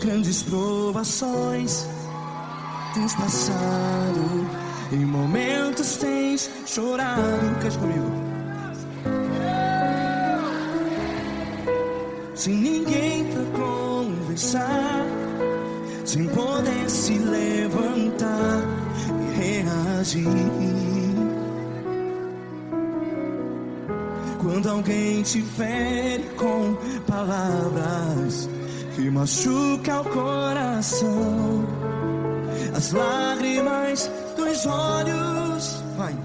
Grandes provações tens passado, em momentos tens chorado. Cante comigo. Sem ninguém pra conversar, sem poder se levantar e reagir. Quando alguém te fere com palavras que machuca o coração, as lágrimas dos olhos, vai.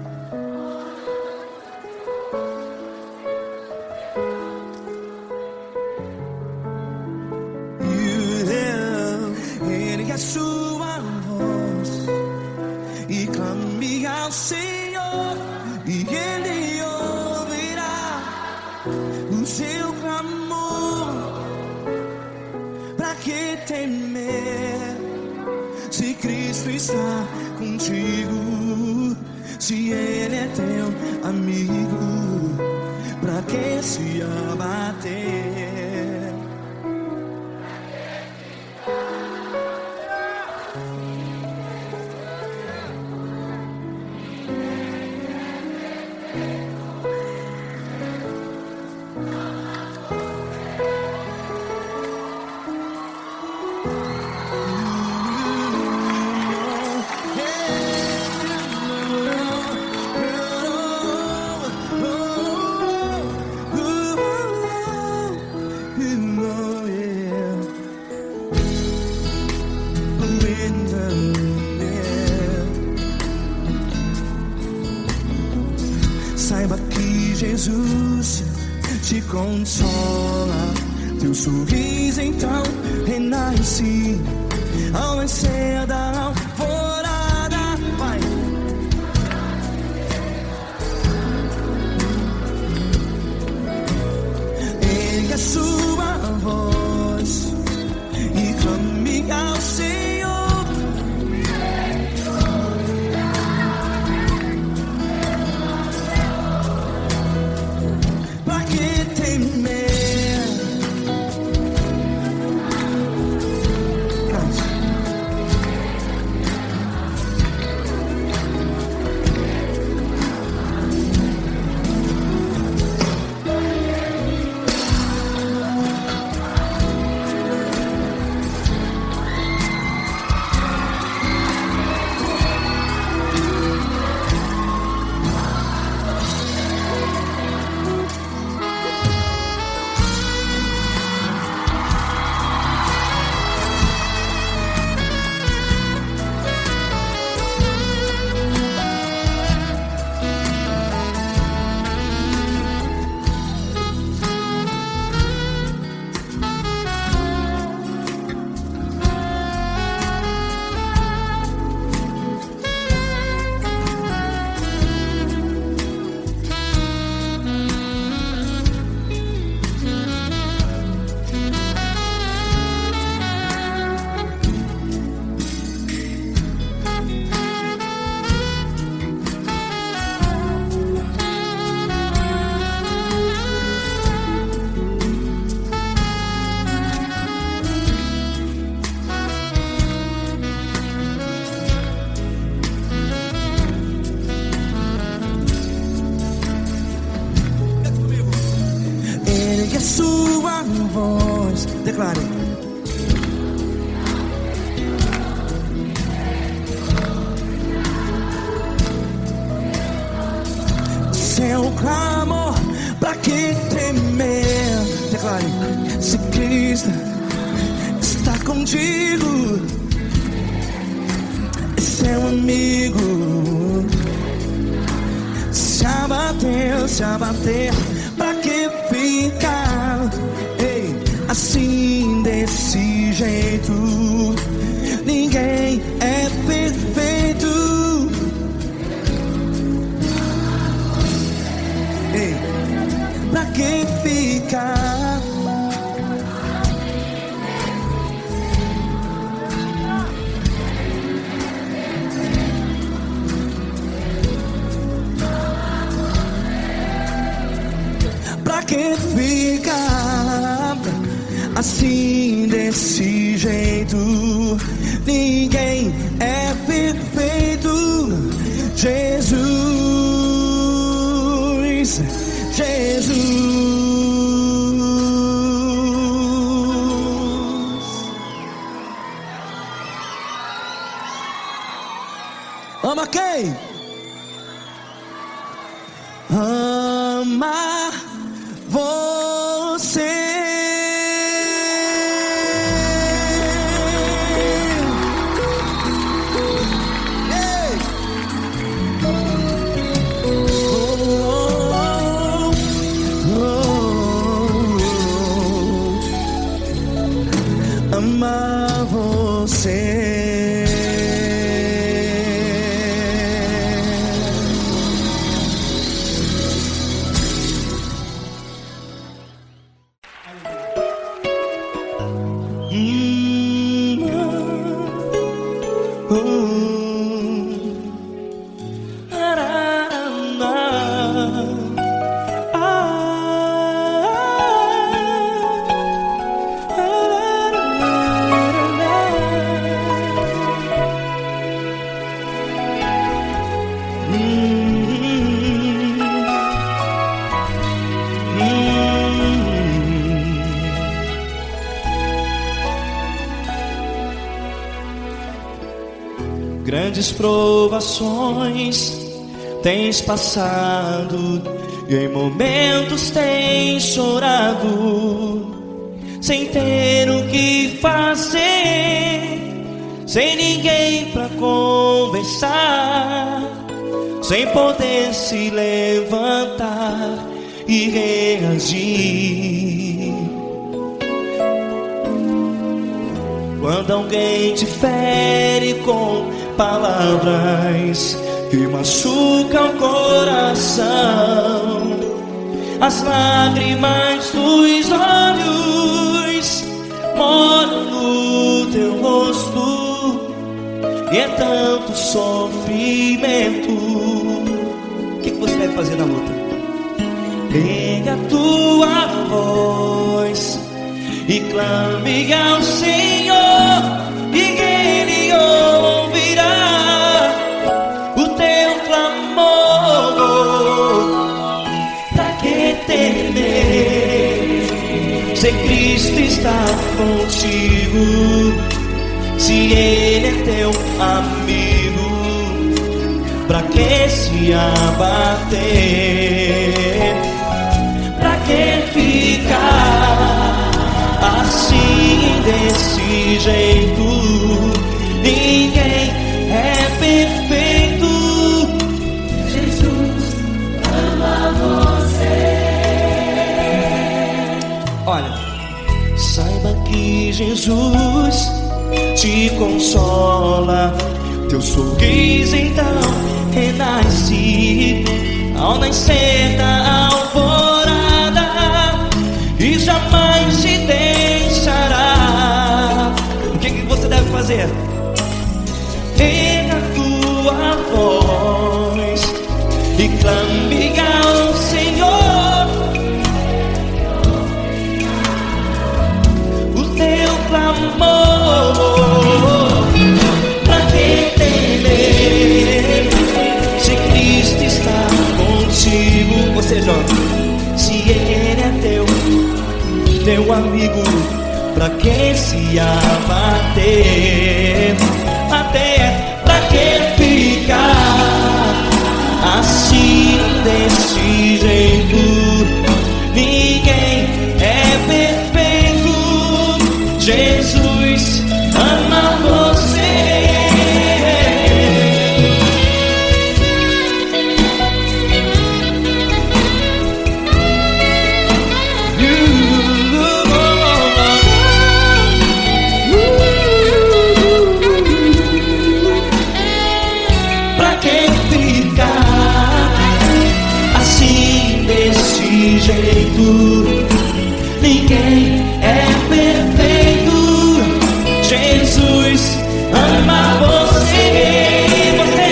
Ergue a sua voz e clame ao Senhor, e Ele ouvirá o seu clamor. Pra que temer, se Cristo está contigo? Se Ele é teu amigo, pra que se abater? Saiba que Jesus te consola, teu sorriso então renasce ao nascer da alvorada. Vai. Ergue a sua voz e clame ao Senhor. A sua voz, declare. Seu clamor, pra que temer? Declare. Se Cristo está contigo, é seu amigo. Se abater, pra que ficar, ei, assim desse jeito? Ninguém é perfeito. Ei, pra que ficar? Pra pra que ficar assim desse jeito? Ninguém é perfeito. Jesus, Jesus. Ama quem? Ama você. Ei! Ama você. Grandes provações tens passado, e em momentos tens chorado, sem ter o que fazer, sem ninguém pra conversar, sem poder se levantar e reagir. Quando alguém te fere com palavras que machucam o coração, as lágrimas dos olhos moram no teu rosto, e é tanto sofrimento. O que você deve fazer na luta? Erga a tua voz e clame ao Senhor, e Ele ouvirá o teu clamor. Pra que temer, se Cristo está contigo, se Ele é teu amigo? Pra que se abater? Pra que ficar assim desse jeito? Ninguém é perfeito. Jesus ama você. Olha, saiba que Jesus te consola, teu sorriso então renasce ao nascer da alvorada, e jamais te deixará. O que você deve fazer? Erga a tua voz e clame ao Senhor, o teu clamor. Pra que temer, se Cristo está contigo? Você joga. Se Ele é teu amigo, pra que se abater? Até pra que ficar assim desse jeito? Ninguém é perfeito. Jesus ama você. Ninguém é perfeito. Jesus ama você. Você,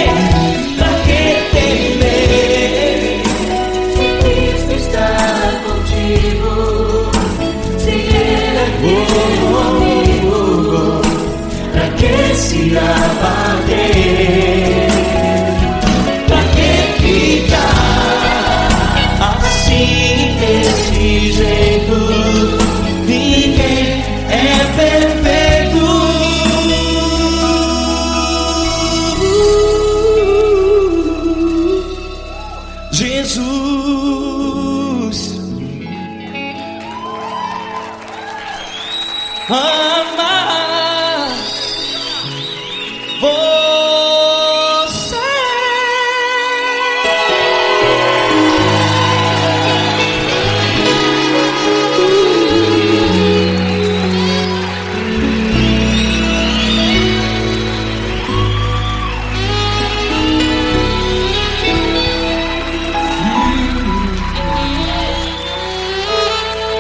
pra que temer, se Cristo está contigo? amar você.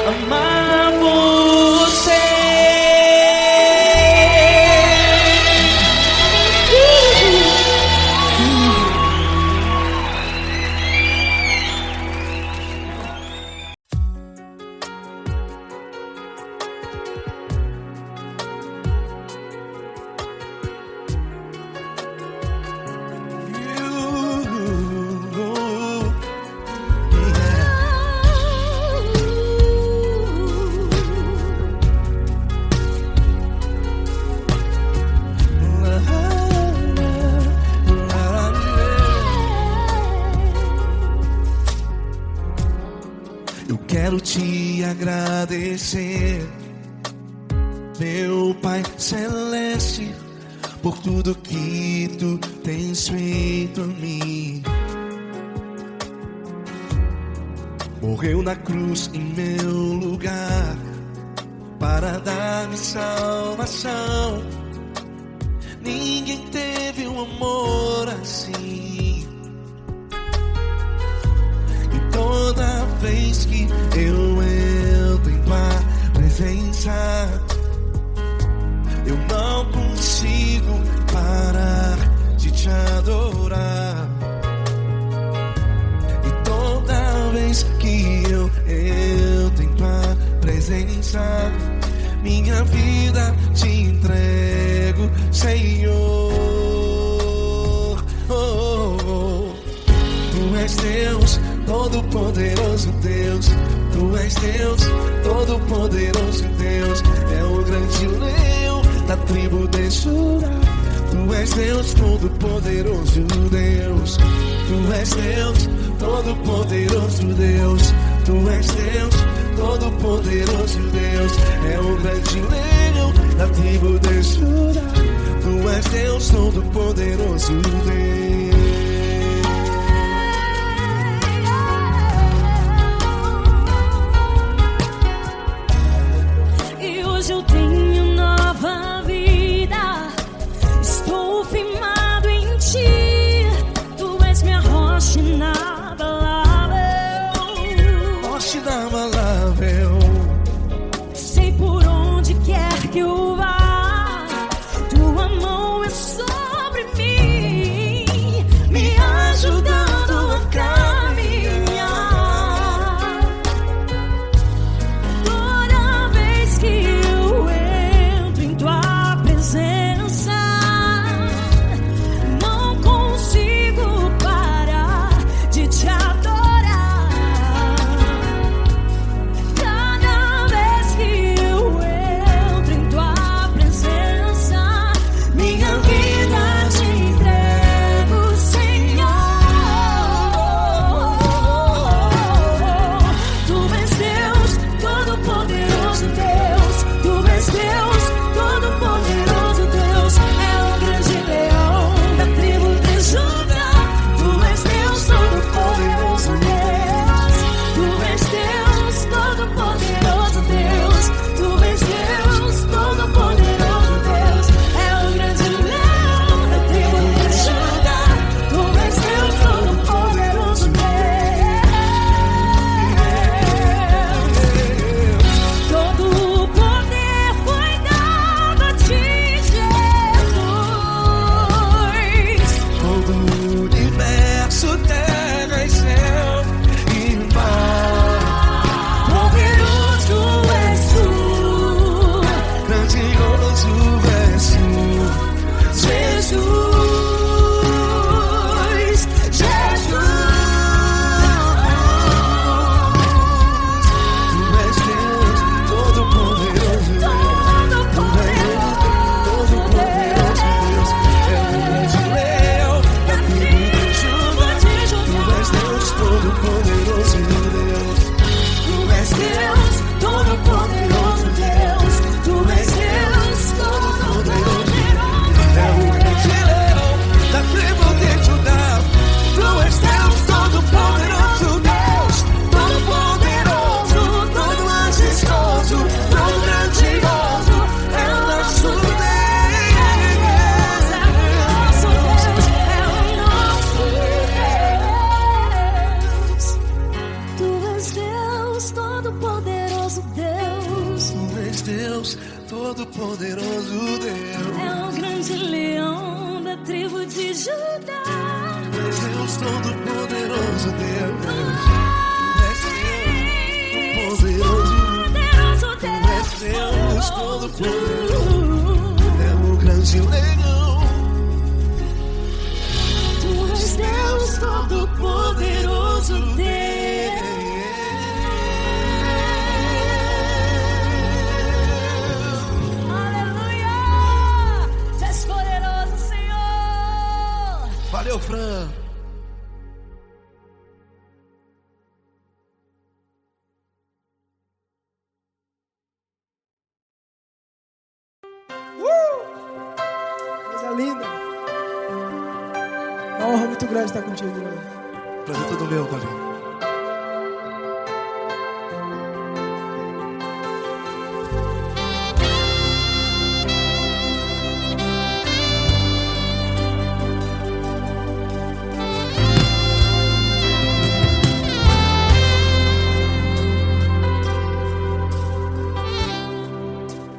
Amar você. Eu quero te agradecer, meu Pai Celeste, por tudo que tu tens feito a mim. Morreu na cruz em meu lugar para dar-me salvação. Ninguém teve um amor assim. E toda vez que eu entro em tua presença, eu não consigo parar de te adorar. E toda vez que eu entro em tua presença, minha vida te entrego, Senhor. Oh, oh, oh. Tu és Deus, Todo-Poderoso Deus. Tu és Deus, Todo-Poderoso Deus. É o grande leão da tribo de Judá. Tu és Deus, Todo-Poderoso Deus. Tu és Deus, Todo-Poderoso Deus. Tu és Deus, Todo-Poderoso Deus. É o grande leão da tribo de Judá. Tu és Deus, Todo-Poderoso Deus. E hoje eu tenho nova vida. Estou firmado em ti. Tu és minha rocha inabalável. Rocha inabalável. Sei por onde quer que eu vá, tua mão é sobre mim, me ajudando a caminhar. Toda vez que eu entro em tua presença, não consigo parar de te adorar. Todo-Poderoso Deus, Tu és Deus, Todo-Poderoso Deus. é o grande leão da tribo de Judá. Tu és Deus, Todo-Poderoso Deus. Tu és Deus, Poderoso Tu és Deus, Deus, Todo-Poderoso. É o grande leão. Tu és Deus Todo-Poderoso Deus. Aleluia! Tu és poderoso, Senhor. Valeu, Fran. Coisa linda. Uma honra muito grande estar contigo, irmão. Prazer todo meu, Paulinho.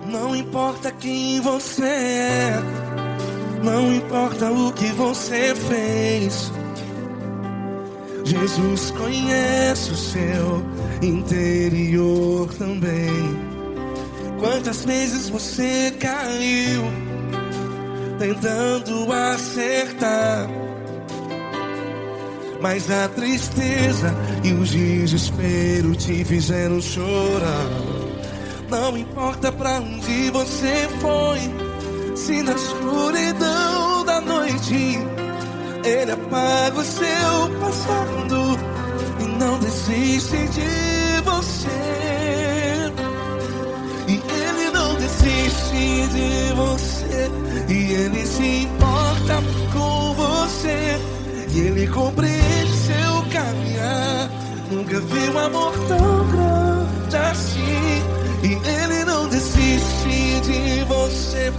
Não importa quem você é, não importa o que você fez, Jesus conhece o seu interior também. Quantas vezes você caiu tentando acertar, mas a tristeza e o desespero te fizeram chorar. Não importa pra onde você foi, se na escuridão da noite Ele apaga o seu passado e não desiste de você. E Ele não desiste de você, e Ele se importa com você, e Ele compreende seu caminhar. Nunca vi um amor tão grande assim. E Ele não desiste de você,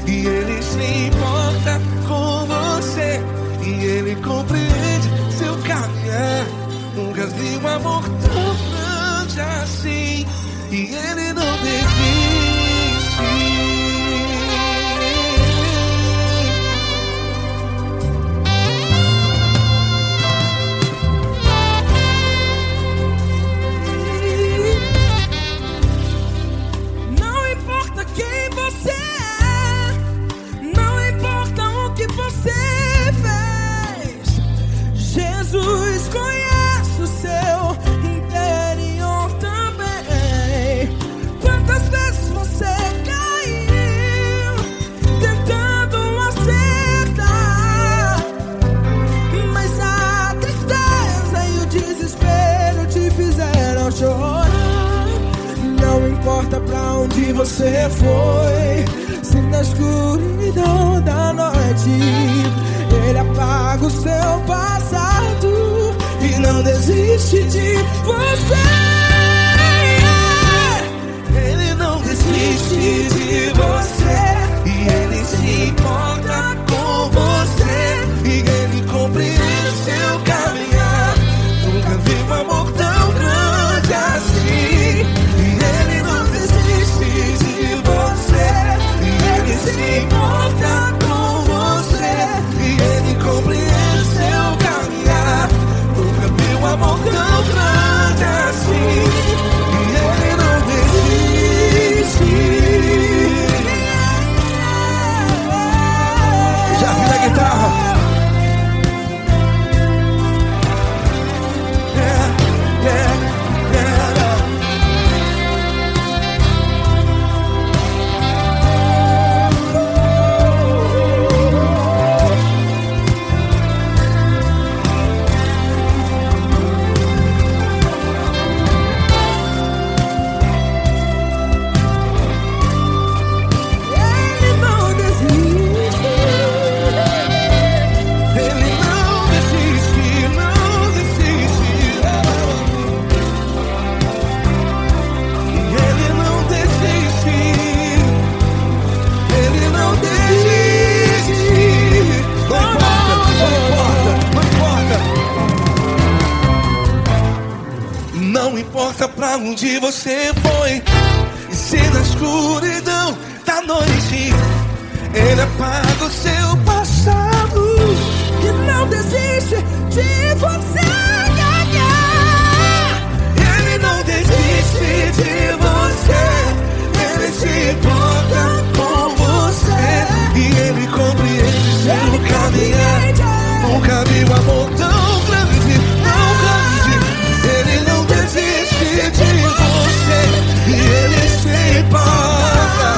e Ele se importa com você, e Ele compreende seu caminhar. Nunca vi um amor tão grande assim. E Ele não desiste. Jesus conhece o seu interior também. Quantas vezes você caiu tentando acertar, mas a tristeza e o desespero te fizeram chorar. Não importa pra onde você foi, se na escuridão da noite Ele apaga o seu passado e não desiste de você. Ele não desiste de você, e Ele se importa com você, e Ele compreende seu caminhar. Nunca vi um amor tão grande assim. E Ele não desiste de você, e Ele se importa com você, e Ele compreende seu caminhar. Nunca vi um amor tão grande assim. importa pra onde você foi, e se na escuridão da noite Ele apaga o seu passado e não desiste de você. Ele não desiste de você, Ele se importa com você, e Ele compreende seu caminhar. Nunca vi um amor tão grande, tão grande. Ele não desiste de você, e Ele se importa,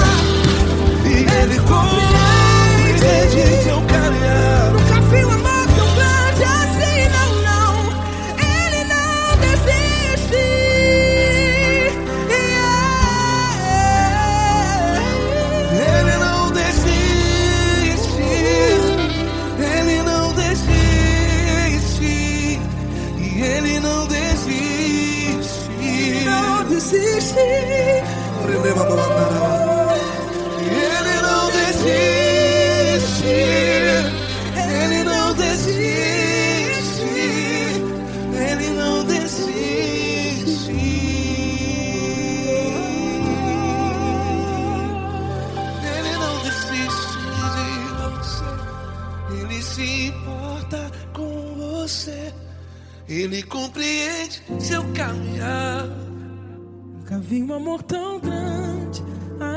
e Ele compreende seu caminhar. Nunca vi um amor tão grande assim, não, não. Ele não desiste. Ele não desiste, Ele não desiste, e Ele não desiste. Não desiste. Ele não desiste, Ele não desiste, Ele não desiste. Ele não desiste de você, Ele se importa com você, Ele compreende seu caminhar. Nunca vi um amor tão grande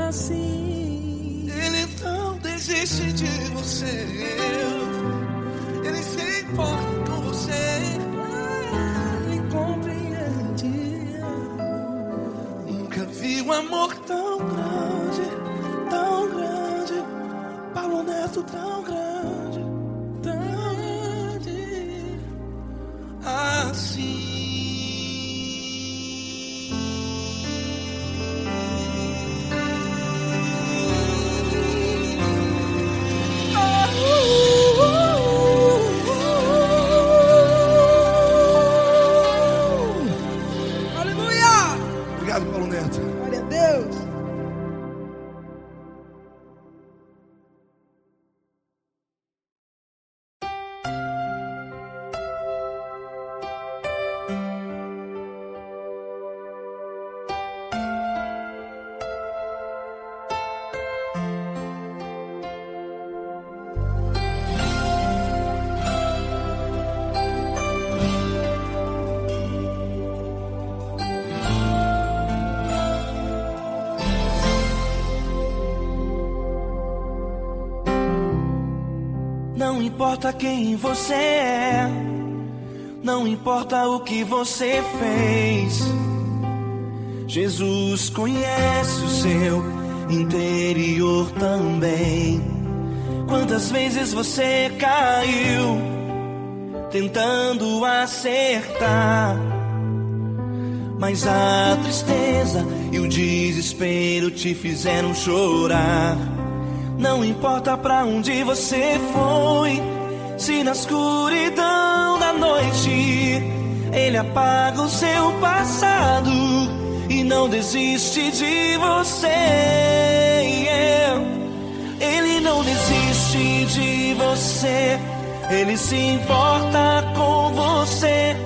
assim. Ele não desiste de você, Ele se importa com você, Ele compreende. nunca vi um amor tão grande, Paulo Neto tão grande, assim. Aleluia! Obrigado, Paulo Neto. Glória a Deus. Não importa quem você é, não importa o que você fez, Jesus conhece o seu interior também. Quantas vezes você caiu tentando acertar, mas a tristeza e o desespero te fizeram chorar. Não importa pra onde você foi, se na escuridão da noite Ele apaga o seu passado e não desiste de você. Ele não desiste de você, Ele se importa com você,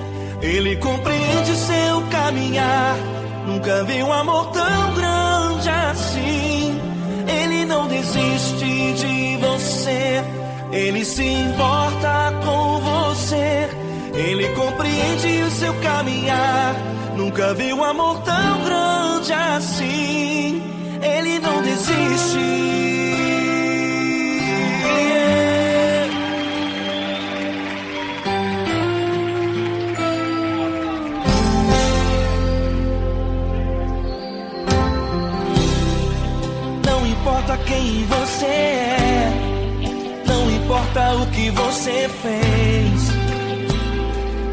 Ele compreende seu caminhar. Nunca vi um amor tão grande assim. Ele não desiste de você, Ele se importa com você, Ele compreende o seu caminhar. Nunca vi um amor tão grande assim. Ele não desiste. Não importa quem você é, não importa o que você fez,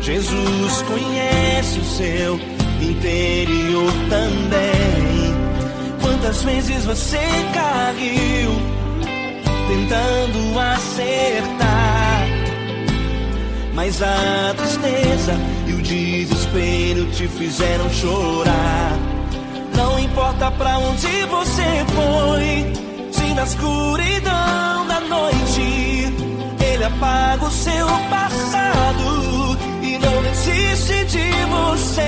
Jesus conhece o seu interior também. Quantas vezes você caiu tentando acertar, mas a tristeza e o desespero te fizeram chorar. Não importa pra onde você foi, se na escuridão da noite Ele apaga o seu passado e não desiste de você.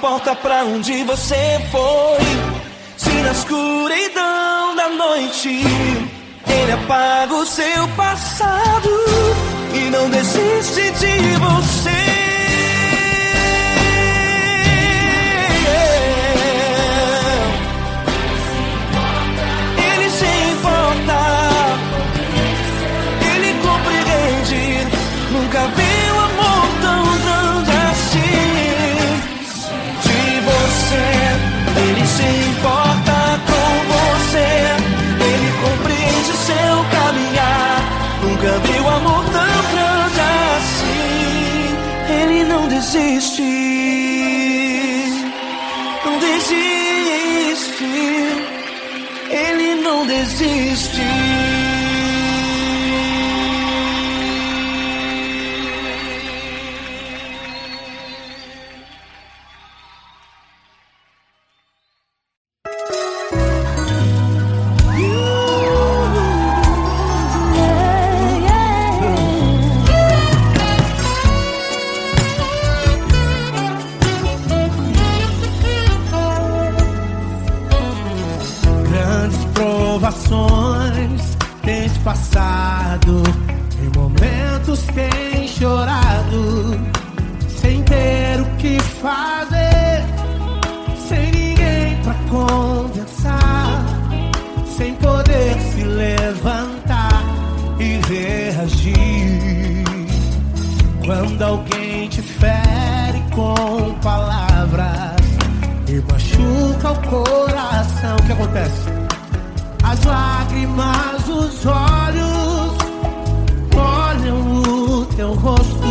importa pra onde você foi. Se na escuridão da noite Ele apaga o seu passado e não desiste de você. Ele se importa, Ele compreende. Nunca vi um amor tão grande assim de você. Ele se importa com você, Ele compreende o seu caminhar. Nunca vi um amor tão grande assim. Ele não desiste, não desiste. Ele não desiste. Tens passado, em momentos tens chorado, sem ter o que fazer, sem ninguém pra conversar, sem poder se levantar e reagir. Quando alguém te fere com palavras e machuca o coração, o que acontece? As lágrimas dos olhos molham o teu rosto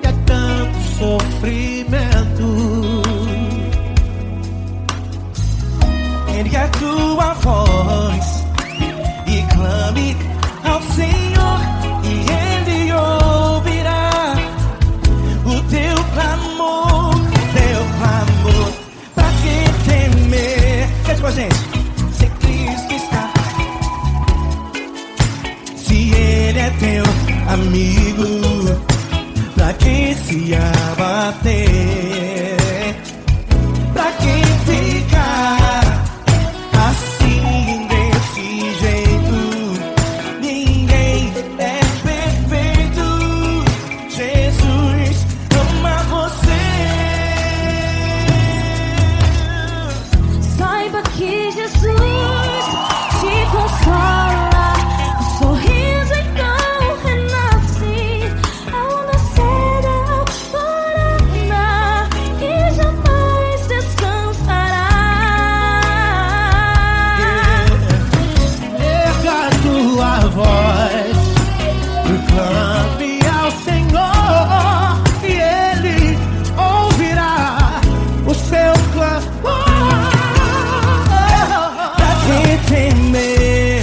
e é tanto sofrimento. Ergue a tua voz e clame ao Senhor e Ele ouvirá o teu clamor, pra que temer? Cante com a gente. Ele é teu amigo, pra quem se abater, pra quem ficar assim desse jeito. Ninguém é perfeito, Jesus ama você. Saiba que Jesus te consola. Clame ao Senhor e Ele ouvirá o seu clamor. Pra que temer?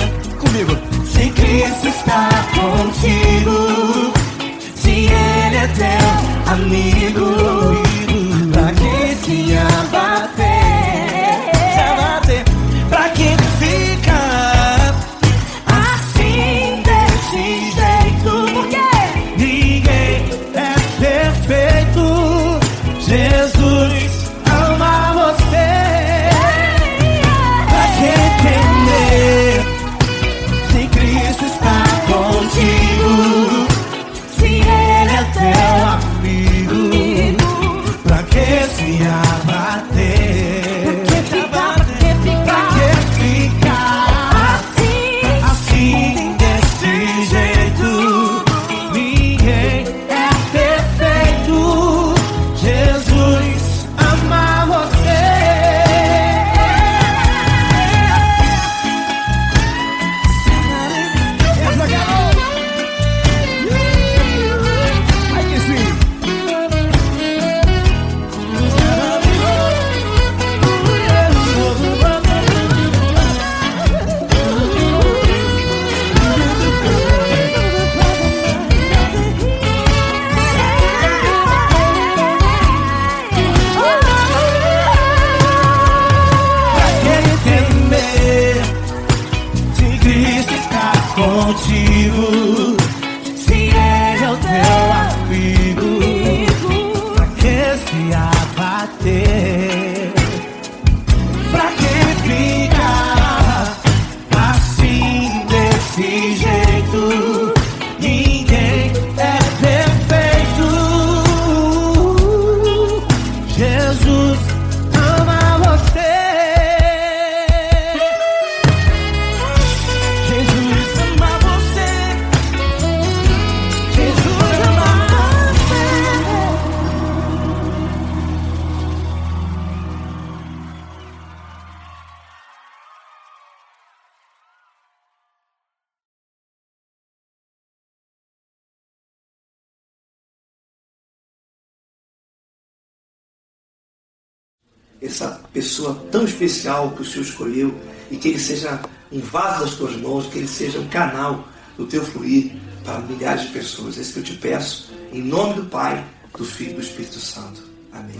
essa pessoa tão especial que o Senhor escolheu, e que ele seja um vaso das tuas mãos, que ele seja um canal do teu fluir para milhares de pessoas. É isso que eu te peço, em nome do Pai, do Filho e do Espírito Santo. Amém.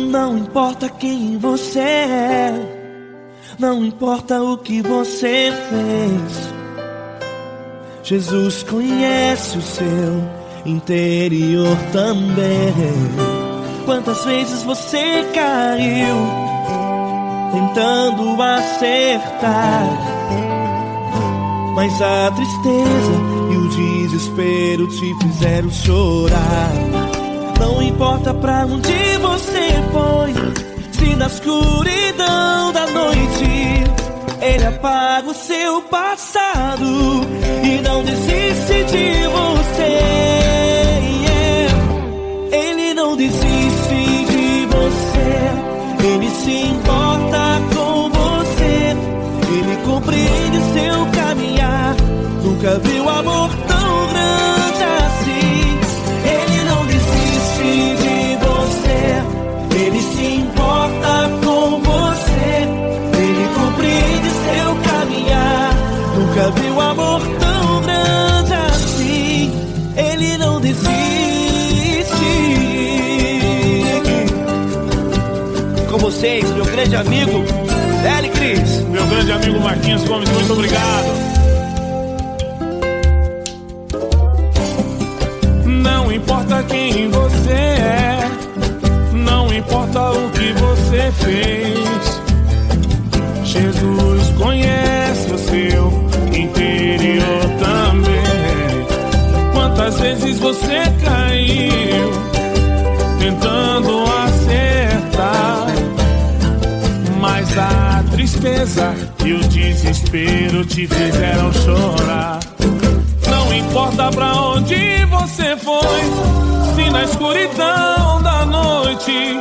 Não importa quem você é, não importa o que você fez, Jesus conhece o seu interior também. Quantas vezes você caiu tentando acertar, mas a tristeza e o desespero te fizeram chorar. Não importa pra onde você foi, se na escuridão da noite Ele apaga o seu passado e não desiste de você. Ele não desiste de você, Ele se importa com você, Ele compreende seu caminhar. Nunca viu amor tão grande assim. Ele não desiste de você, Ele se importa com você, Ele compreende seu caminhar. Nunca viu amor tão grande assim. Ele não desiste. Com vocês, meu grande amigo L. Cris. Meu grande amigo Marquinhos Gomes, muito obrigado. Não importa quem você é, não importa o que você fez, Jesus conhece o seu interior também. Quantas vezes você caiu tentando acertar, mas a tristeza e o desespero te fizeram chorar. Não importa pra onde você foi, se na escuridão da noite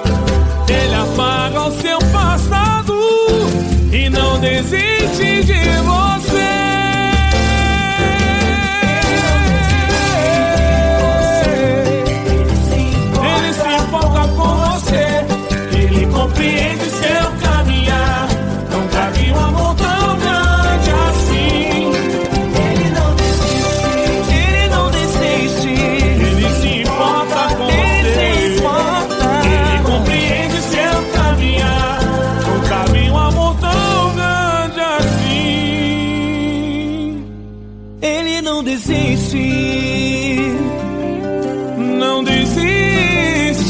Ele apaga o seu passado e não desiste de você. Ele se importa com você, Ele compreende seu caminhar. Nunca vi um amor tão grande assim. Ele não desiste, Ele não desiste, Ele se importa com você, Ele compreende seu caminhar. Nunca vi um amor tão grande assim. Ele não desiste, não desiste.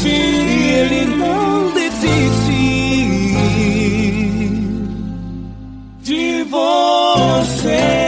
Ele não desiste De você.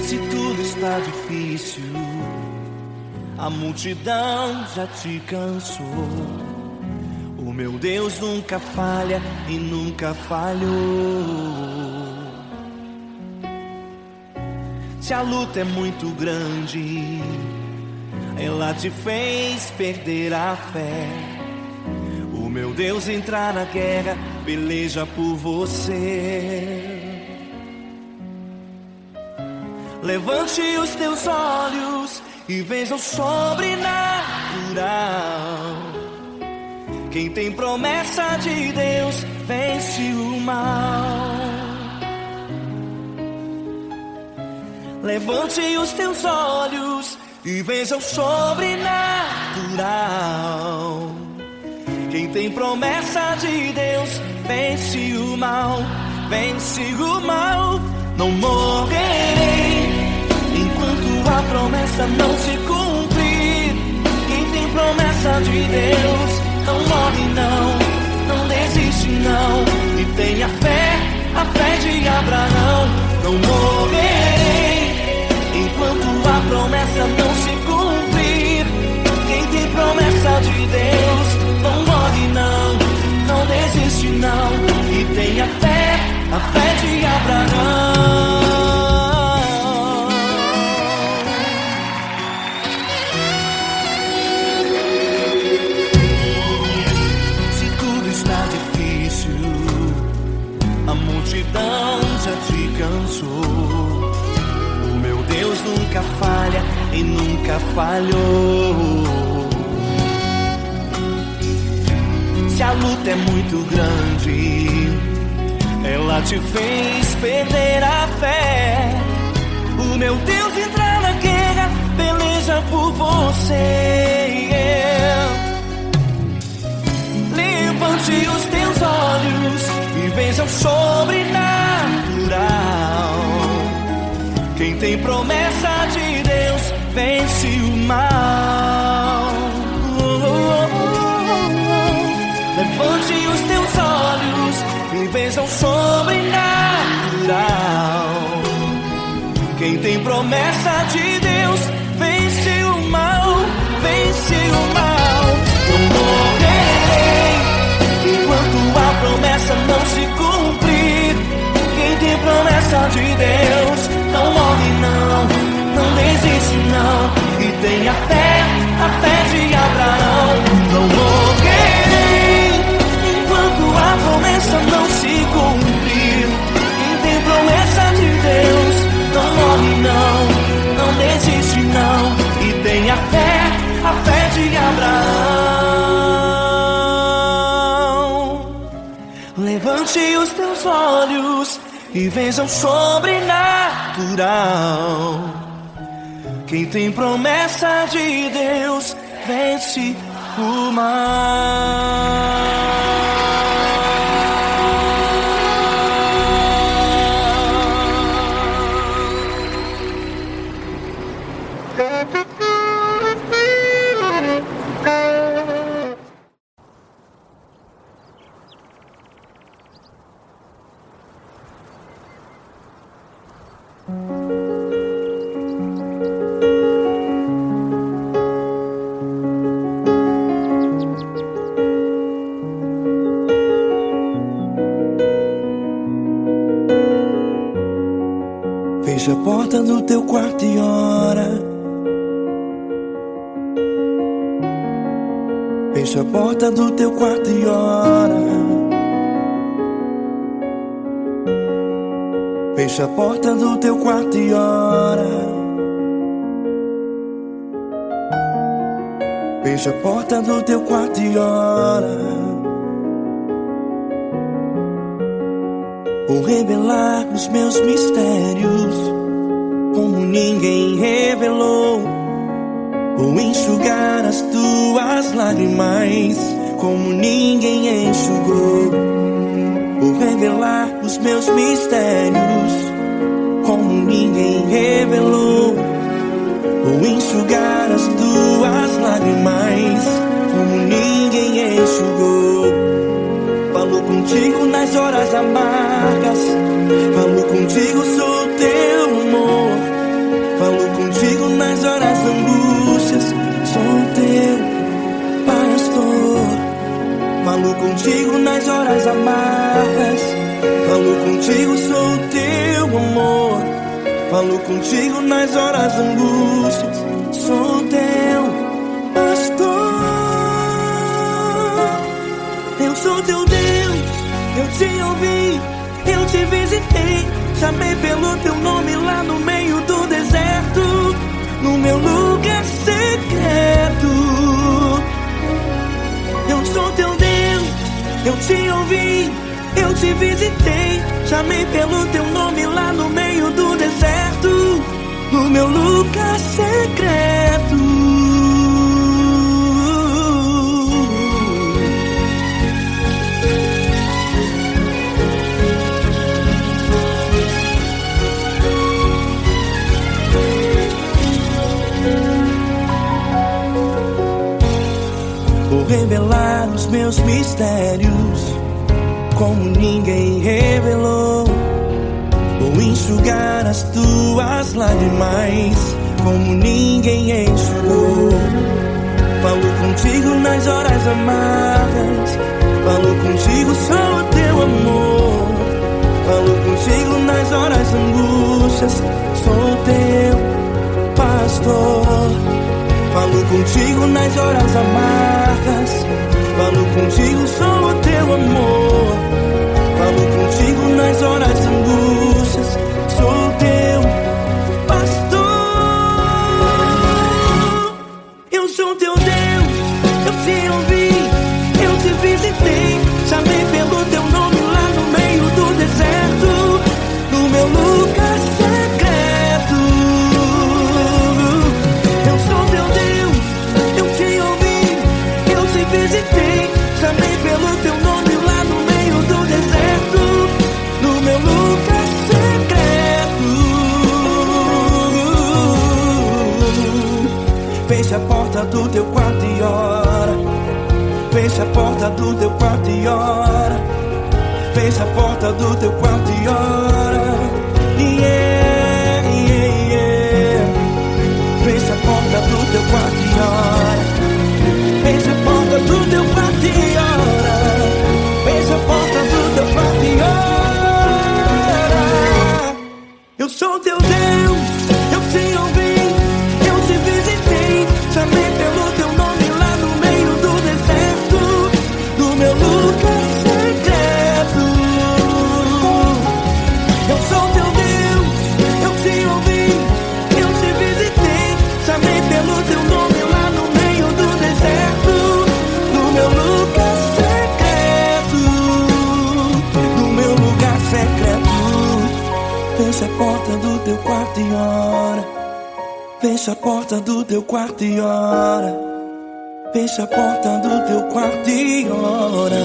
Se tudo está difícil, a multidão já te cansou. O meu Deus nunca falha e nunca falhou. Se a luta é muito grande, ela te fez perder a fé. O meu Deus entrar na guerra, peleja por você. Levante os teus olhos e veja o sobrenatural. Quem tem promessa de Deus vence o mal. Levante os teus olhos e vence o sobrenatural. Quem tem promessa de Deus vence o mal, vence o mal. Não morrerei enquanto a promessa não se cumprir. Quem tem promessa de Deus não morre não desiste não. E tenha fé, a fé de Abraão. Não morrerei enquanto a promessa não se cumprir. Quem tem promessa de Deus não morre não desiste não. E tenha fé, a fé de Abraão. Se tudo está difícil, a multidão já te cansou. O meu Deus nunca falha e nunca falhou. Se a luta é muito grande, ela te fez perder a fé. O meu Deus entra na guerra, peleja por você. Levante os teus olhos e veja o sobrenatural. Quem tem promessa de Deus vence o mal. Levante os teus olhos e veja o sobrenatural. Quem tem promessa de Deus vence o mal, vence o mal. Não morrerei enquanto a promessa não se cumprir. Quem tem promessa de Deus não morre não desiste não. E tenha fé, a fé de Abraão. Não morrerei enquanto a promessa não se cumprir. Quem tem promessa de Deus não morre não desiste não. E tenha fé, a fé de Abraão. Levante os teus olhos e veja o sobrenatural. Quem tem promessa de Deus vence o mal. Fecha a porta do teu quarto e ora. Fecha a porta do teu quarto e ora. Fecha a porta do teu quarto e ora. Fecha a porta do teu quarto e ora. Vou revelar os meus mistérios como ninguém revelou. Vou enxugar as tuas lágrimas como ninguém enxugou. Vou revelar os meus mistérios como ninguém revelou. Vou enxugar as tuas lágrimas como ninguém enxugou. Falo contigo nas horas amargas, falo contigo, sou teu amor. Falo contigo nas horas angústias, sou teu pastor. Falo contigo nas horas amargas, falo contigo, sou teu amor. Falo contigo nas horas angústias, sou teu pastor. Eu sou teu Deus, eu te ouvi, eu te visitei. Chamei pelo teu nome lá no meio do deserto, no meu lugar secreto. Eu sou teu Deus, eu te ouvi, eu te visitei. Chamei pelo teu nome lá no meio do deserto, no meu lugar secreto. Vou revelar os meus mistérios como ninguém revelou. Vou enxugar as tuas lágrimas como ninguém enxugou. Falo contigo nas horas amargas, falo contigo só o teu amor. Falo contigo nas horas angústias, sou teu pastor. Falo contigo nas horas amargas, falo contigo só o teu amor. Falo contigo nas horas angústias, sou teu pastor. Eu sou teu Deus, eu te ouvi, eu te visitei, chamei pelo teu nome lá no meio do deserto, no meu lugar secreto. Eu sou teu Deus, eu te ouvi, eu te visitei, chamei pelo teu nome lá no meio do deserto, no meu lugar secreto. Fecha a porta do teu quarto e ora. Fecha a porta do teu quarto e ora. Fecha a porta do teu quarto e ora. Yeah, yeah, yeah. Fecha a porta do teu quarto e ora. Fecha a porta do teu quarto e ora. Fecha a porta do teu quarto e ora. Eu sou teu Deus, eu te ouvi, eu te visitei, chamei pelo teu nome lá no meio do deserto, no meu lugar secreto. Eu sou teu Deus, eu te ouvi, eu te visitei, chamei pelo teu nome lá no meio do deserto, no meu lugar secreto, no meu lugar secreto. Fecha a porta do teu quarto e ora. Fecha a porta do teu quarto e ora. Fecha a porta do teu quarto e ora.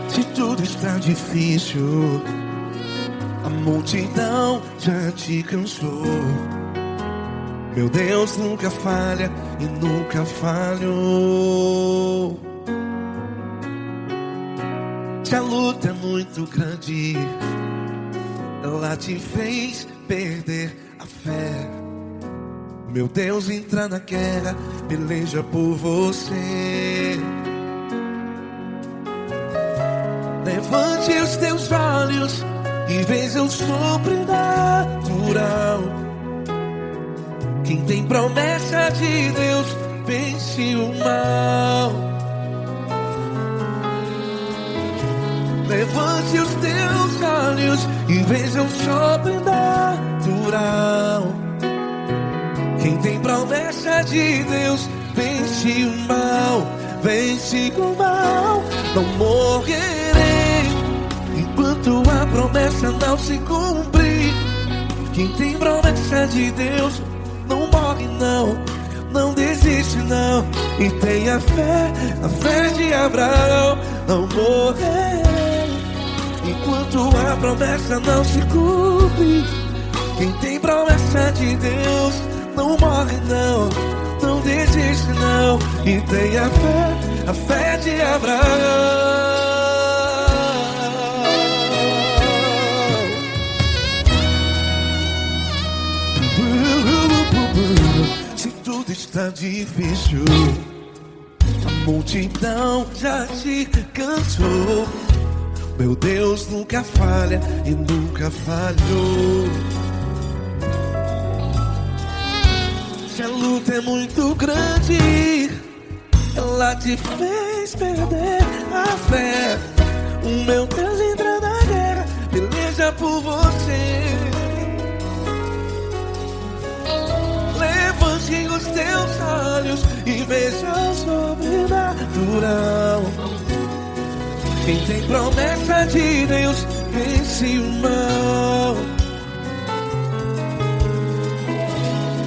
Se tudo está difícil, a multidão já te cansou. Meu Deus nunca falha e nunca falhou. Se a luta é muito grande, ela te fez perder a fé. Meu Deus entra na guerra, peleja por você. Levante os teus olhos e veja o sobrenatural. Quem tem promessa de Deus vence o mal. Levante os teus olhos e veja o sobrenatural. Quem tem promessa de Deus vence o mal. Vence o mal. Não morrerei enquanto a promessa não se cumprir. Quem tem promessa de Deus não morre não, não desiste não. E tenha fé, a fé de Abraão. Não morrerei enquanto a promessa não se cumpre. Quem tem promessa de Deus não morre não, não desiste não. E tenha fé, a fé de Abraão. Se tudo está difícil, a multidão já te cansou. Meu Deus nunca falha e nunca falhou. Se a luta é muito grande, ela te fez perder a fé. O meu Deus entra na guerra, por você. Levante os teus olhos e veja o sobrenatural. Quem tem promessa de Deus vence o mal.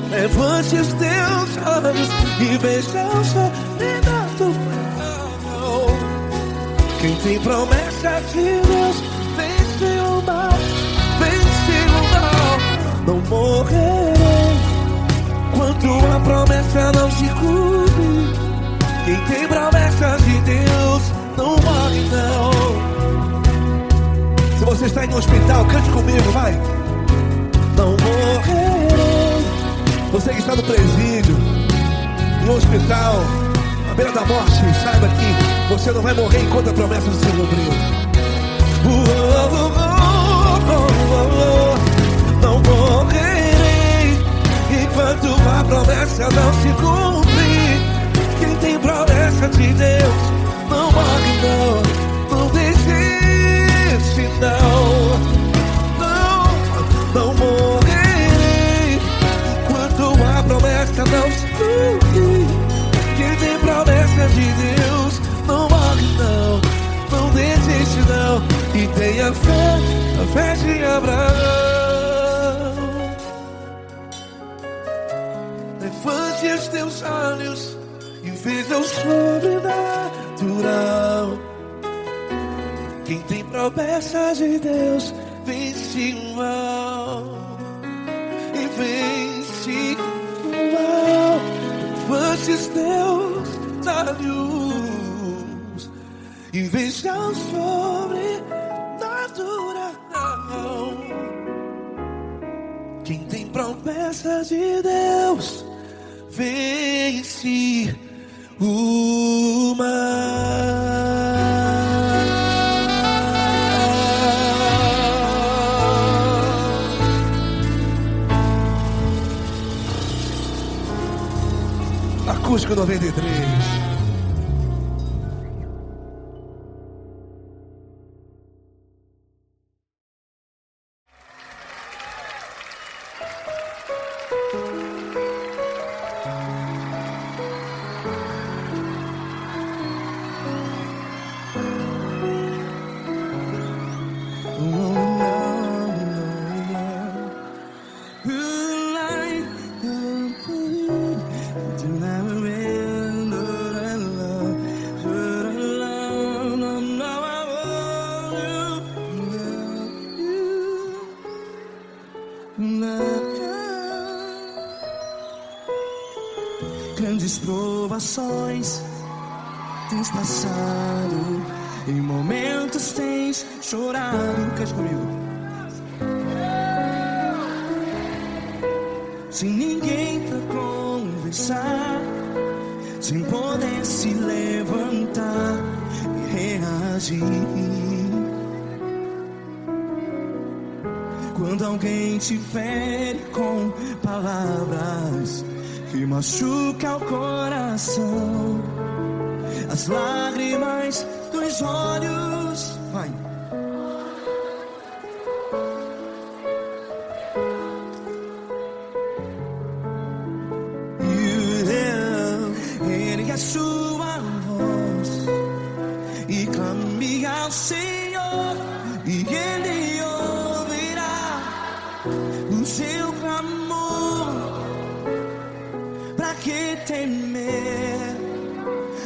Levante os teus olhos e veja o sobrenatural. Quem tem promessa de Deus vence o mal. Vence o mal. Não morrerei quando a promessa não se cumpre. Quem tem promessa de Deus não morre não. Se você está em um hospital, cante comigo, vai. Não morrerei. Você que está no presídio, no hospital, à beira da morte, saiba que você não vai morrer enquanto a promessa não se cumprir. Não morrerei enquanto a promessa não se cumprir. Quem tem promessa de Deus não morre não. Não desiste não. Não morrerei enquanto a promessa não se cumprir. Quem tem promessa de Deus não morre não. Não desiste não. E tenha fé, a fé de Abraão. Levante os teus olhos e veja o sobrenatural. Quem tem promessa de Deus vence o mal. E vence o mal. Levante os teus olhos e veja o sobrenatural. Quem tem promessa de Deus vence o mal. Acústico 93. Grandes provações tens passado, em momentos tens chorado. Cante comigo. Sem ninguém pra conversar, sem poder se levantar e reagir. Quando alguém te fere com palavras que machuca o coração, as lágrimas dos olhos, vai. Ergue a sua voz e clame ao Senhor, e Ele ouvirá o seu clamor. Pra que temer,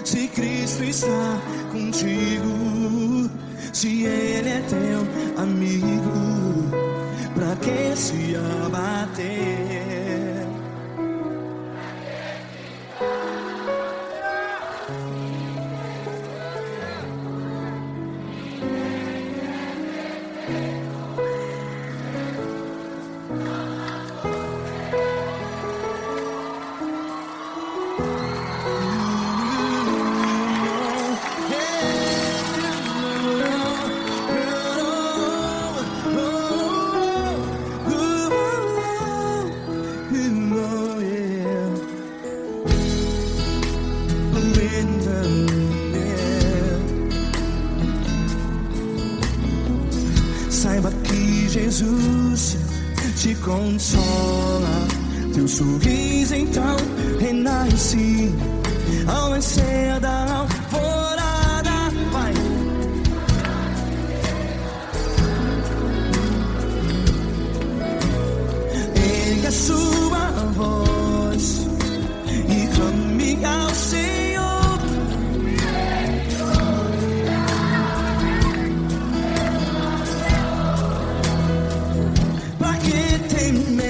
se Cristo está contigo? Se Ele é teu amigo, pra que se abater? Saiba que Jesus te consola. Teu sorriso então renasce ao nascer da alvorada. Vai. Ergue a sua voz e clame ao Senhor. Pra que temer?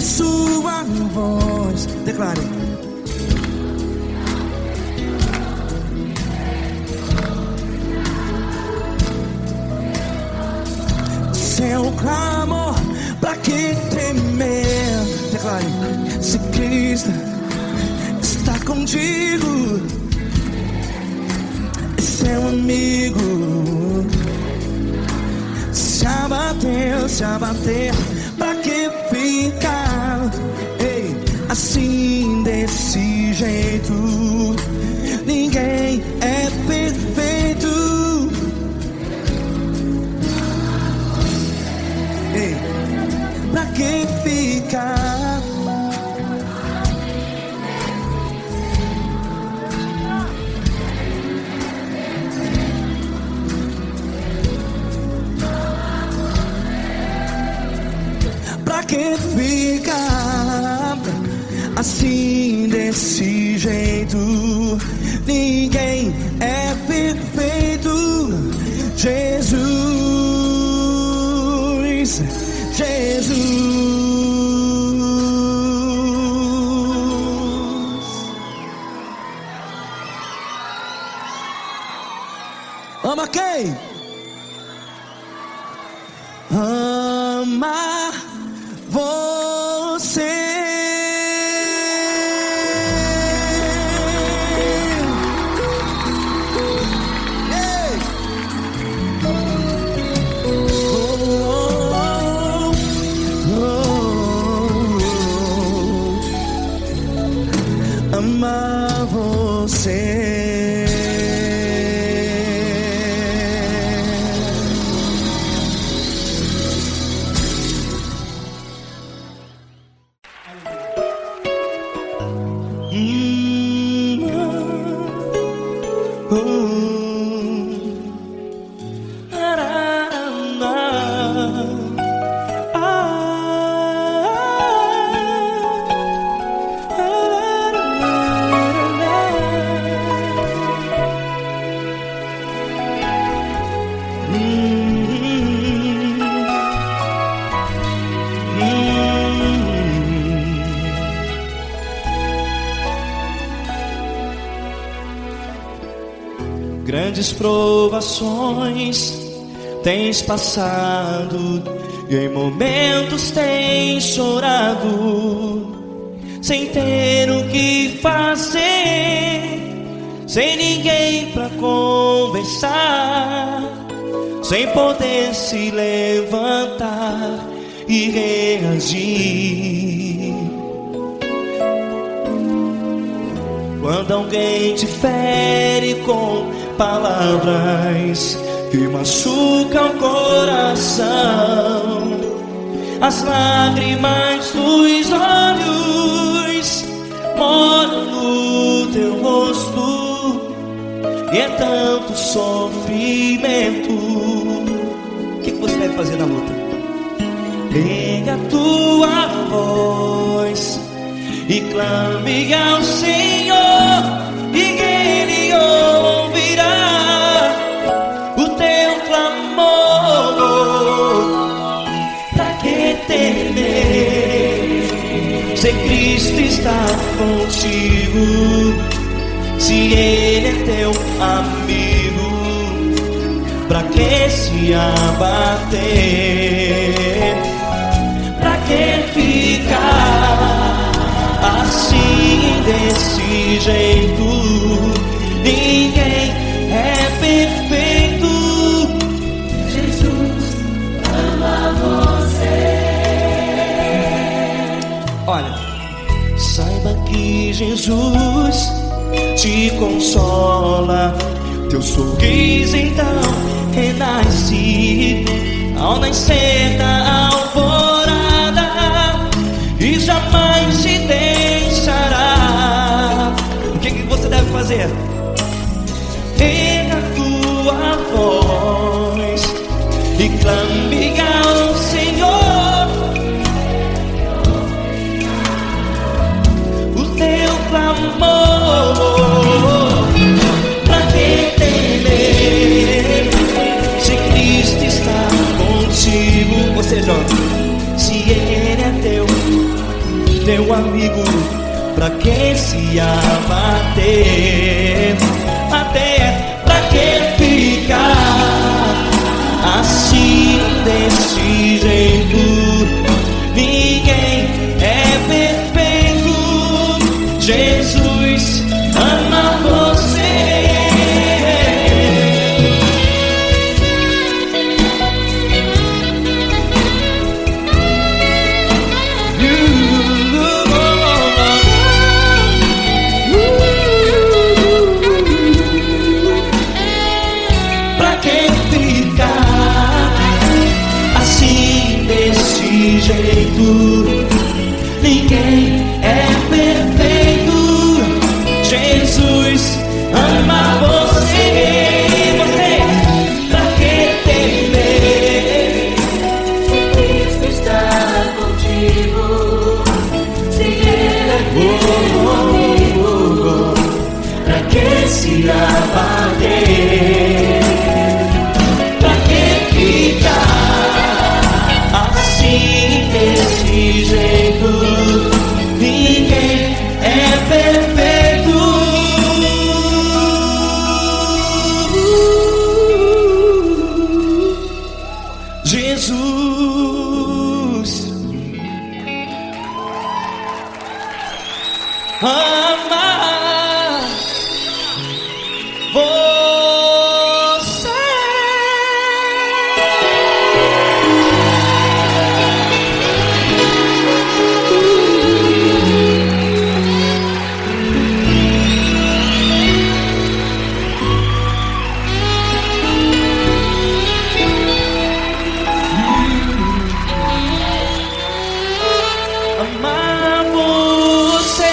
Sua voz, declare. Seu clamor, pra que temer? Declare. Se Cristo está contigo, é seu amigo. Se abater, pra que ficar? Ei, assim desse jeito, ninguém é perfeito. Ei, pra que ficar? Pra que ficar assim desse jeito? Ninguém é perfeito. Jesus, Jesus. Ama quem? Ama você. Ei. Ama você. Grandes provações tens passado e em momentos tens chorado, sem ter o que fazer, sem ninguém pra conversar, sem poder se levantar e reagir. Quando alguém te fere com palavras que machucam o coração, as lágrimas dos olhos moram no teu rosto, e é tanto sofrimento. O que você deve fazer na luta? Pega a tua voz e clame ao Senhor, e Ele ouvirá o teu clamor. Pra que temer, se Cristo está contigo, se Ele é teu amigo? Pra que se abater? Pra que ficar assim, desse jeito? Ninguém é perfeito. Jesus ama você. Olha, saiba que Jesus te consola. Teu sorriso então renasce ao nascer da alvorada, e jamais te deixará. O que você deve fazer? Erga a tua voz e clame ao Senhor, o teu clamor. Pra que temer, se Cristo está contigo? Ou seja, se Ele é teu amigo, pra que se abater? Até pra que ficar assim, desse jeito? Ninguém é perfeito. Jesus ama você. Pra que ficar assim, desse jeito? Ninguém é perfeito. Jesus ama você. Pra que temer, se Cristo está contigo, se Ele é teu amigo? Pra que se abater? Pra que ficar assim, desse jeito? Ninguém é perfeito. Jesus ama você. Amar você.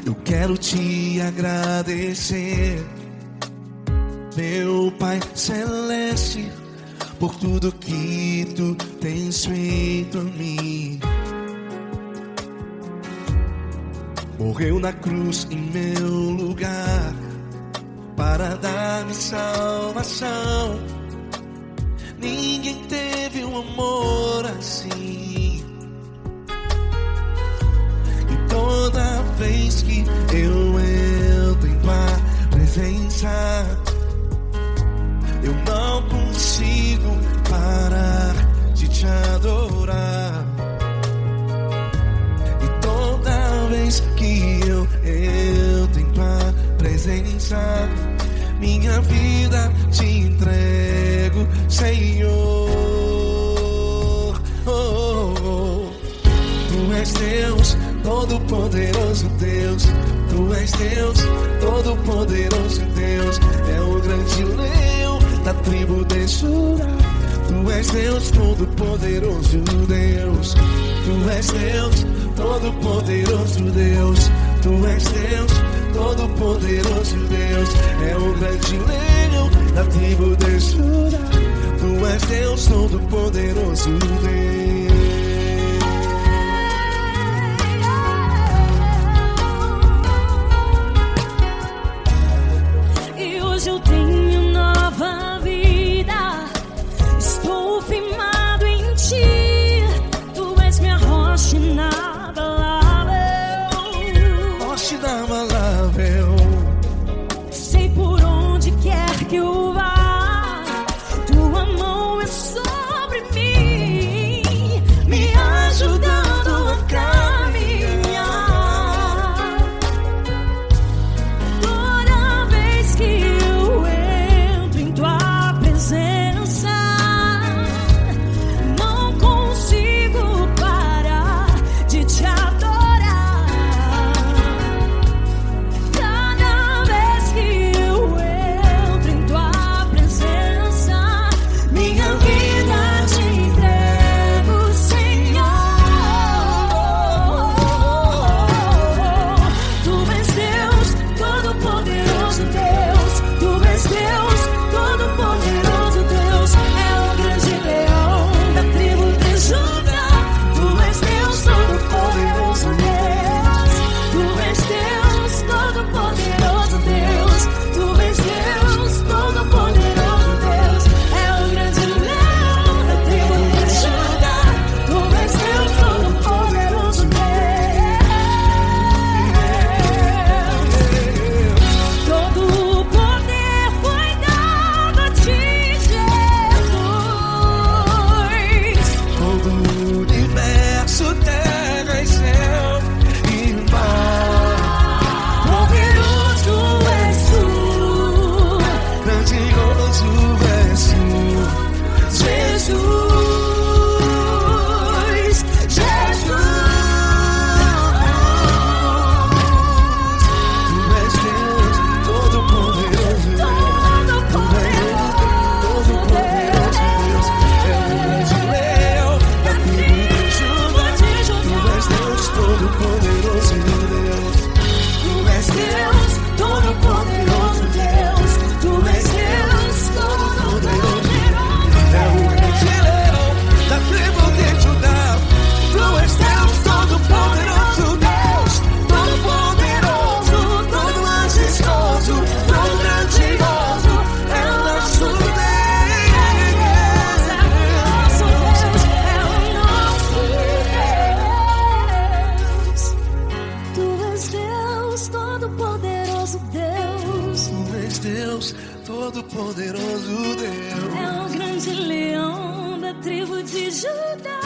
Eu quero te agradecer, meu Pai Celeste, por tudo que tu tens feito a mim. morreu na cruz em meu lugar para dar-me salvação. Ninguém teve um amor assim. E toda vez que eu entro em tua presença, eu não consigo parar de te adorar. E toda vez que eu entro em tua presença, minha vida te entrego, Senhor. Oh, oh, oh. Tu és Deus, Todo-Poderoso Deus. Tu és Deus, Todo-Poderoso Deus. É o grande leão da tribo de Judá. Tu és Deus, Todo-Poderoso Deus. Tu és Deus, Todo-Poderoso Deus. Tu és Deus, Todo-Poderoso Deus. É o grande leão da tribo de Judá. Tu és Deus, Todo-Poderoso Deus. E hoje eu tenho nova vida. Estou firmado em ti. Tu és minha rocha inabalável. Rocha inabalável. Sei por onde quer que eu vá, tua mão é sobre mim, me ajudando a caminhar. Toda vez que eu entro em tua presença, não consigo parar de te adorar. Cada vez que eu entro em tua presença, minha vida te entrego, Senhor. Tu és Deus, Todo-Poderoso Deus. Tu és Deus, Todo-Poderoso Deus. É o grande leão da tribo de Judá. Tu és Deus, Todo-Poderoso Deus. Tu és Deus, Todo-Poderoso Deus. Tu és Deus, Todo-Poderoso Deus. É o grande leão da tribo de Judá. Tu és Deus, Todo-Poderoso Deus. Todo o poder foi dado a ti, Jesus. Todo o universo, terra e céu e mar. Poderoso és tu, Grandioso és tu, Jesus. Jesus. Tu és Deus, Todo-Poderoso Deus. Tu és Deus, Todo-Poderoso Deus. É o grande leão da tribo de Judá. Tu és Deus, Todo-Poderoso Deus. Tu és Deus, Todo-Poderoso Deus. Tu és Deus, Todo-Poderoso É o grande leão da tribo de Judá. Tu és Deus, Todo-Poderoso Deus. Todo-Poderoso, todo majestoso, todo grandioso. É o nosso Deus. é o nosso Deus. Tu és Deus, Todo-Poderoso Deus. Tu és Deus, Todo-Poderoso Deus. É o grande leão da tribo de Judá.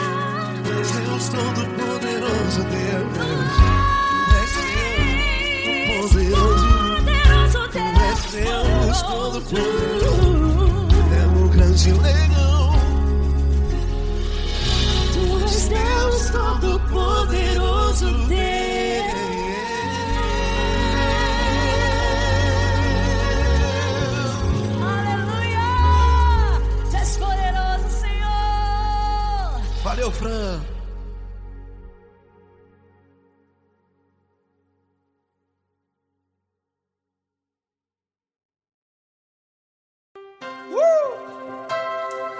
Tu és Deus, Todo-Poderoso Deus. Tu és Deus, Todo-Poderoso. Poderoso Tu és Deus, Todo-Poderoso. Deus. É o grande leão. Tu és Deus, Todo-Poderoso Deus. Aleluia! Tu és poderoso, Senhor. Valeu, Fran.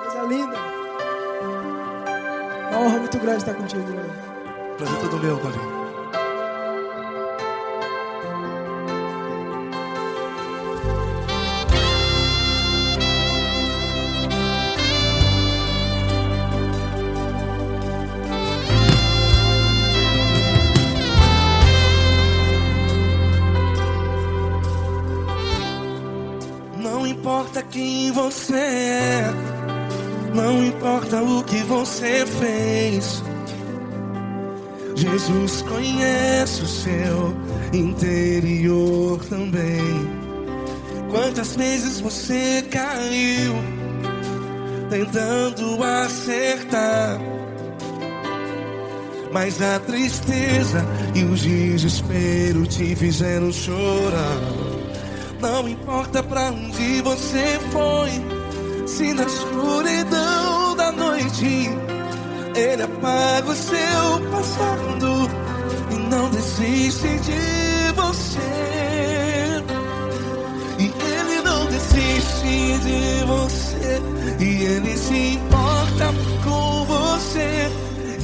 Coisa linda. Uma honra muito grande estar contigo, irmão. Prazer todo meu, Paulinho. quem você é, não importa o que você fez. Jesus conhece o seu interior também. Quantas vezes você caiu tentando acertar, mas a tristeza e o desespero te fizeram chorar. Não importa pra onde você foi, se na escuridão da noite Ele apaga o seu passado e não desiste de você. E Ele não desiste de você, e Ele se importa com você,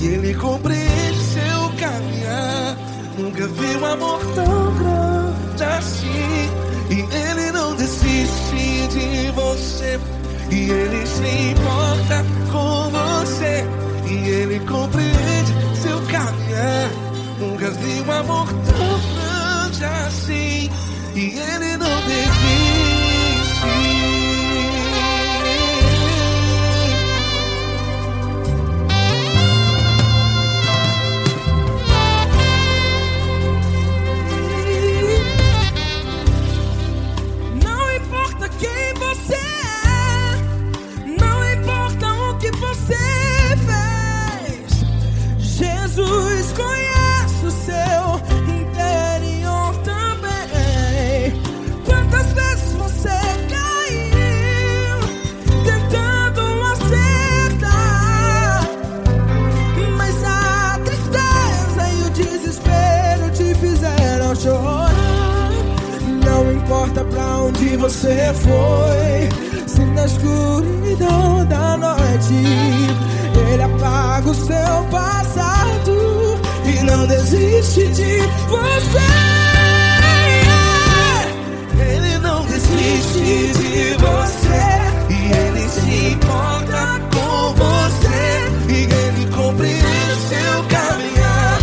e Ele compreende seu caminhar. Nunca vi um amor tão grande assim. E Ele não desiste de você, e Ele se importa com você, e Ele compreende seu caminhar. Nunca vi um amor tão grande assim. E Ele não desiste. Jesus conhece o seu interior também. Quantas vezes você caiu tentando acertar, mas a tristeza e o desespero te fizeram chorar. Não importa pra onde você foi, se na escuridão da noite Ele apaga o seu passado e não desiste de você. Ele não desiste de você, e Ele se importa com você, e Ele compreende seu caminhar.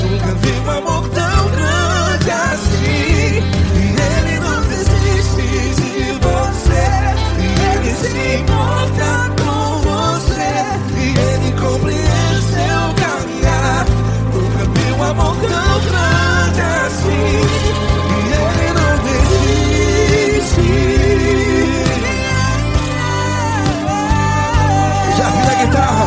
Nunca vi um amor tão grande assim. E Ele não desiste de você, e Ele se importa com você, e Ele compreende seu caminhar. Nunca vi um amor tão grande assim. E Ele não desiste. Já vi a guitarra.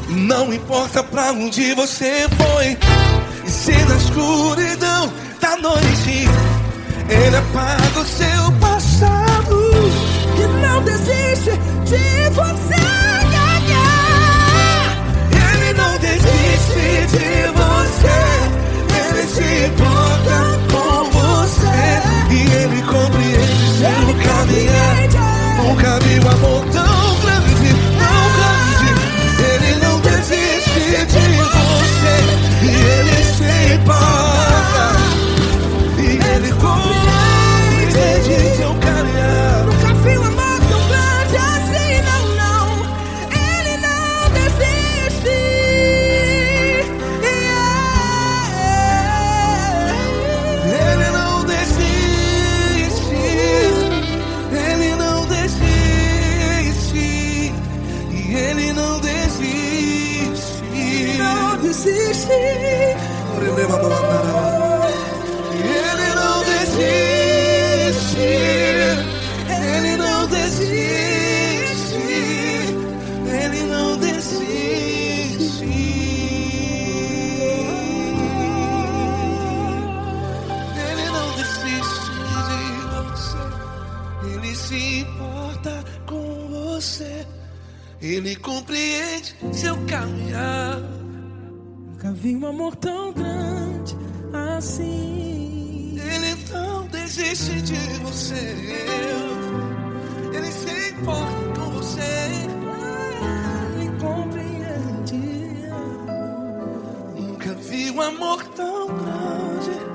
Não importa pra onde você foi, e se na escuridão da noite Ele apaga o seu passado E não desiste de você. Ele não desiste de você, Ele se importa com você, e Ele compreende seu caminhar. Nunca vi um amor tão grande, tão grande. Ele não desiste de você, e Ele se importa, e Ele compreende seu caminhar. Nunca vi um amor tão grande assim, não, não. Ele não desiste. Ele não desiste. Ele não desiste. E Ele não desiste. Não desiste. Ele não desiste. Ele não desiste. Ele não desiste. compreende seu caminhar. Nunca vi um amor tão grande assim. Ele não desiste de você. Ele se importa com você. Ele compreende. Nunca vi um amor tão grande,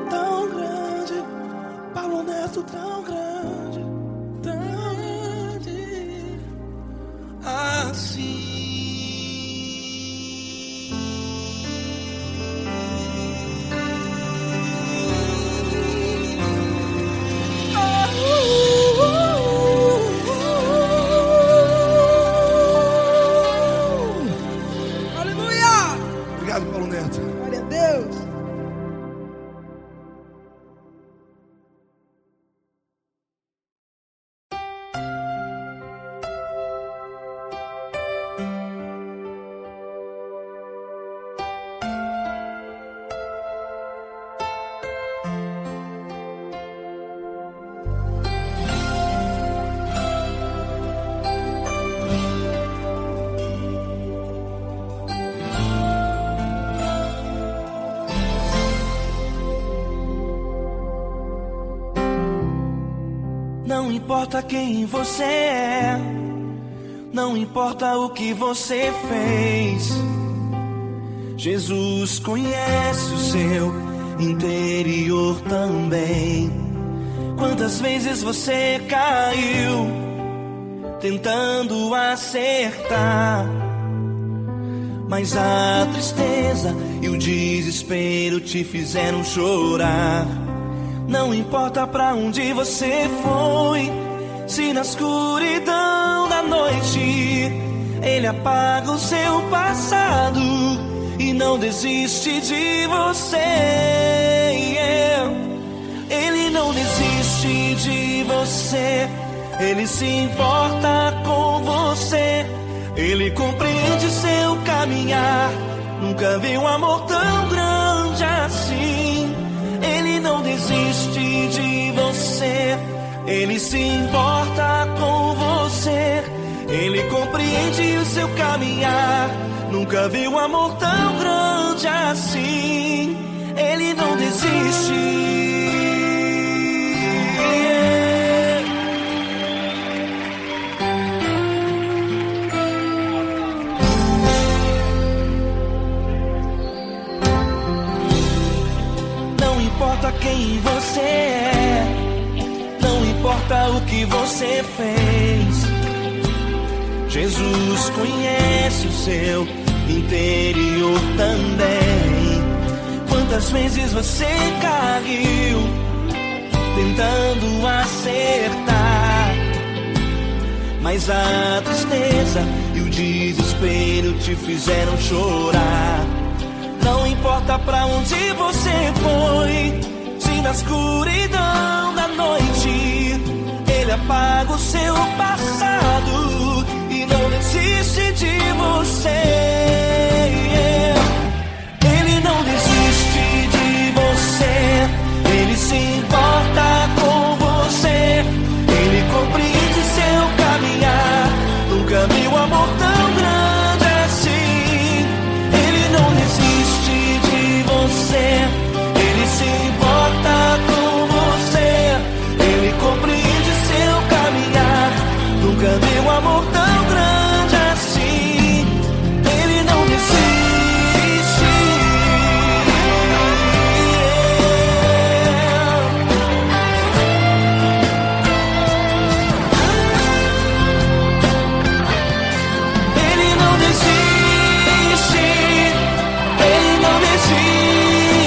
Tão grande, Paulo Neto, tão grande, tão grande assim. Aleluia! Obrigado, Paulo Neto. Glória a Deus! Não importa quem você é, não importa o que você fez, Jesus conhece o seu interior também. Quantas vezes você caiu tentando acertar, mas a tristeza e o desespero te fizeram chorar. Não importa pra onde você foi, se na escuridão da noite Ele apaga o seu passado e não desiste de você. Ele não desiste de você, Ele se importa com você, Ele compreende seu caminhar. Nunca vi um amor tão grande assim. Ele não desiste de você, Ele se importa com você, Ele compreende o seu caminhar. Nunca vi um amor tão grande assim. Ele não desiste. Não importa quem você é, não importa o que você fez, Jesus conhece o seu interior também. Quantas vezes você caiu tentando acertar, mas a tristeza e o desespero te fizeram chorar. Não importa pra onde você foi, se na escuridão da noite Ele apaga o seu passado e não desiste de você. Ele não desiste de você, Ele se importa com você, Ele compreende seu caminhar. Nunca vi um amor tão grande assim. Ele não desiste de você, Ele se importa com você, Ele compreende seu caminhar. Nunca vi um amor tão grande assim. Ele não desiste. Ele não desiste. Ele não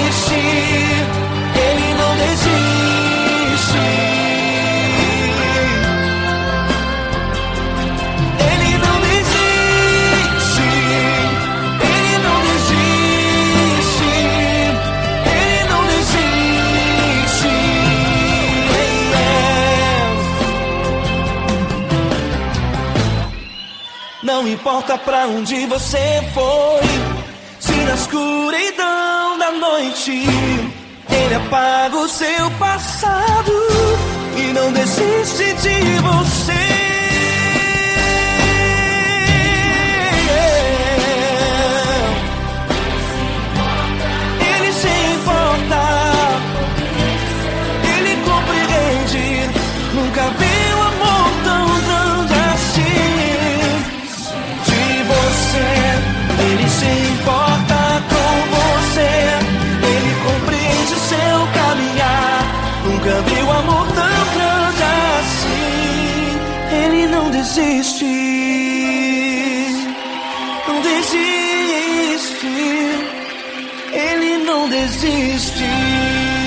desiste. Ele não desiste. Ele não desiste. Ele não desiste. Ele não desiste. Não importa pra onde você foi, se na escuridão da noite Ele apaga o seu passado e não desiste de você. Ele se importa com você, Ele compreende o seu caminhar. Nunca vi um amor tão grande assim. Ele não desiste, não desiste. Ele não desiste.